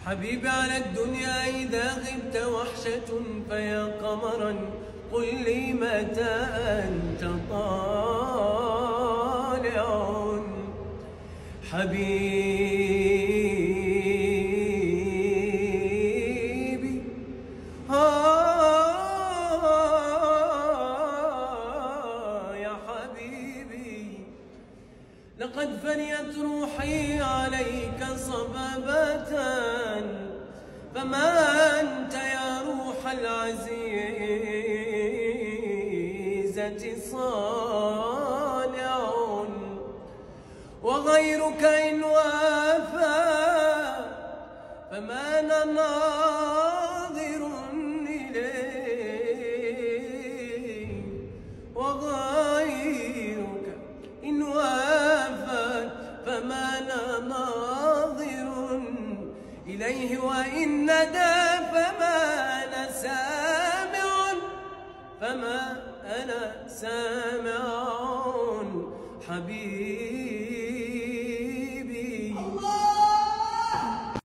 حبيبي على الدنيا إذا غبت وحشة فيا قمرا قل لي متى أنت طالع. حبيبي يا حبيبي لقد فنيت روحي عليك صبابة، فما أنت يا روح العزيزة صانع، وغيرك إن وافى فما أنا ناظر إليه، وغيرك إن وافى فما أنا ناظر إليه، وإن ندى فما أنا سامع، فما أنا سامع. حبيبي